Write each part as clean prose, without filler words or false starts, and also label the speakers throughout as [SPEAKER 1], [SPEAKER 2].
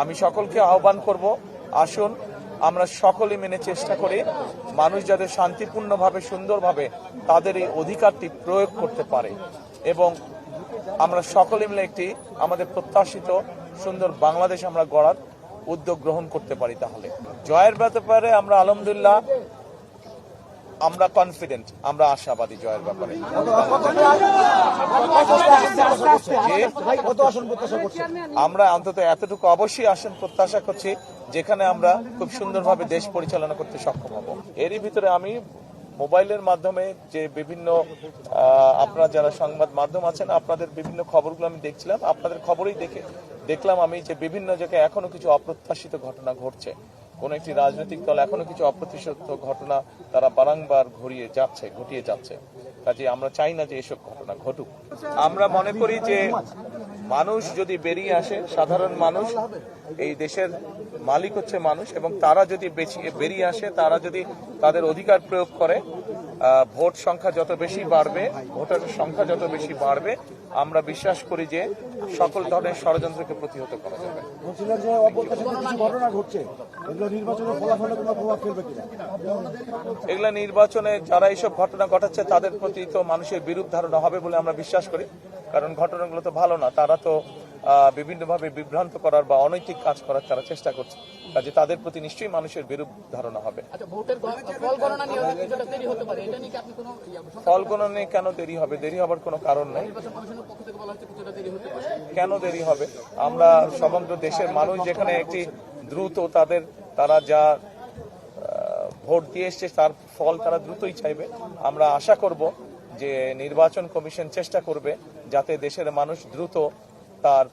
[SPEAKER 1] আমি সকলকে আহ্বান করব, আসুন আমরা সকলে মেনে চেষ্টা করি মানুষ যাতে শান্তিপূর্ণভাবে সুন্দরভাবে তাদের এই অধিকারটি প্রয়োগ করতে পারে এবং আমরা সকলে মিলে একটি আমাদের প্রত্যাশিত সুন্দর বাংলাদেশ আমরা গড়ার উদ্যোগ গ্রহণ করতে পারি। তাহলে জয়ের ব্যাপারে আমরা আলহামদুলিল্লাহ আমরা কনফিডেন্ট, আমরা আশাবাদী জয়ের ব্যাপারে। আমরা অন্তত এতটুকু অবশ্যই আসন প্রত্যাশা করছি যেখানে আমরা খুব সুন্দরভাবে দেশ পরিচালনা করতে সক্ষম হব। এরই ভিতরে আমি মোবাইলের মাধ্যমে যে বিভিন্ন আপনারা যারা সংবাদ মাধ্যম আছেন আপনাদের বিভিন্ন খবরগুলো আমি দেখছিলাম, আপনাদের খবরেই দেখলাম আমি যে বিভিন্ন জায়গায় এখনো কিছু অপ্রত্যাশিত ঘটনা ঘটছে। কোন একটি রাজনৈতিক দল এখনো কিছু অপ্রত্যাশিত ঘটনা তারা বারংবার ঘটিয়ে যাচ্ছে। কাজে আমরা চাই না যে এসব ঘটনা ঘটুক। আমরা মনে করি যে মানুষ যদি বেরিয়ে আসে, সাধারণ মানুষ, এই দেশের মালিক হচ্ছে মানুষ, এবং তারা যদি বেরিয়ে আসে, তারা যদি তাদের অধিকার প্রয়োগ করে, ভোট সংখ্যা যত বেশি বাড়বে, ভোটারের সংখ্যা যত বেশি বাড়বে, আমরা বিশ্বাস করি যে সকল ধরনের ষড়যন্ত্রকে প্রতিহত করা যাবে। এগুলা নির্বাচনে যারা এইসব ঘটনা ঘটাচ্ছে তাদের প্রতি তো মানুষের বিরূপ ধারণা হবে বলে আমরা বিশ্বাস করি, কারণ ঘটনাগুলো তো ভালো না। তারা তো বিভিন্নভাবে বিভ্রান্ত করার বা অনৈতিক কাজ করার তারা চেষ্টা করছে, কাজে তাদের প্রতি নিশ্চয়ই মানুষের বিরূপ ধারণা হবে। ফল গণনা কেন দেরি হবে? দেরি হবার কোনো কারণ নেই। কেন দেরি হবে? আমরা সমগ্র দেশের মানুষ যেখানে একটি দ্রুত তারা যা ভোট দিয়ে এসছে তার ফল তারা দ্রুতই চাইবে। আমরা আশা করব যে নির্বাচন কমিশন চেষ্টা করবে যাতে দেশের মানুষ দ্রুত তার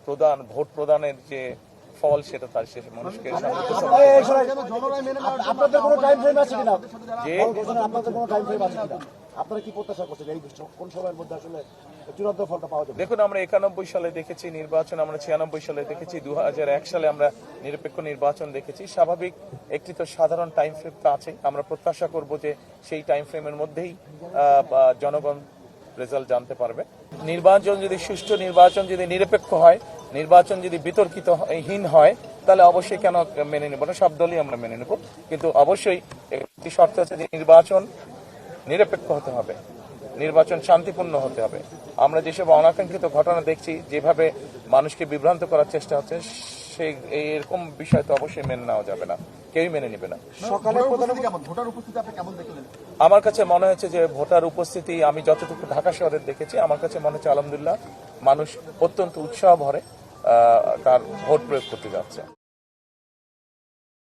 [SPEAKER 1] ভোট প্রদানের যে ফল সেটা তার শেষ মানুষকে দেখুন, আমরা 91 সালে দেখেছি নির্বাচন, আমরা 96 সালে দেখেছি, 2001 সালে আমরা নিরপেক্ষ নির্বাচন দেখেছি। স্বাভাবিক একটি তো সাধারণ টাইম ফ্রেম তো আছে। আমরা প্রত্যাশা করব যে সেই টাইম ফ্রেমের মধ্যেই জনগণ রেজাল্ট জানতে পারবে। নির্বাচন যদি সুষ্ঠু, নির্বাচন যদি নিরপেক্ষ হয়, নির্বাচন যদি বিতর্কিতহীন হয়, তাহলে অবশ্যই কেন মেনে নেব না, সব দলই আমরা মেনে নেব। কিন্তু অবশ্যই একটি শর্ত আছে যে নির্বাচন নিরপেক্ষ হতে হবে, নির্বাচন শান্তিপূর্ণ হতে হবে। আমরা যেসব অনাকাঙ্ক্ষিত ঘটনা দেখছি, যেভাবে মানুষকে বিভ্রান্ত করার চেষ্টা হচ্ছে, সেই এরকম বিষয় তো অবশ্যই মেনে নেওয়া যাবে না, কেউই মেনে নেবে না। আমার কাছে মনে হচ্ছে যে ভোটার উপস্থিতি, আমি যতটুকু ঢাকা শহরের দেখেছি, আমার কাছে মনে হচ্ছে আলহামদুলিল্লাহ মানুষ অত্যন্ত উৎসাহ ভরে তার ভোট প্রয়োগ করতে যাচ্ছে।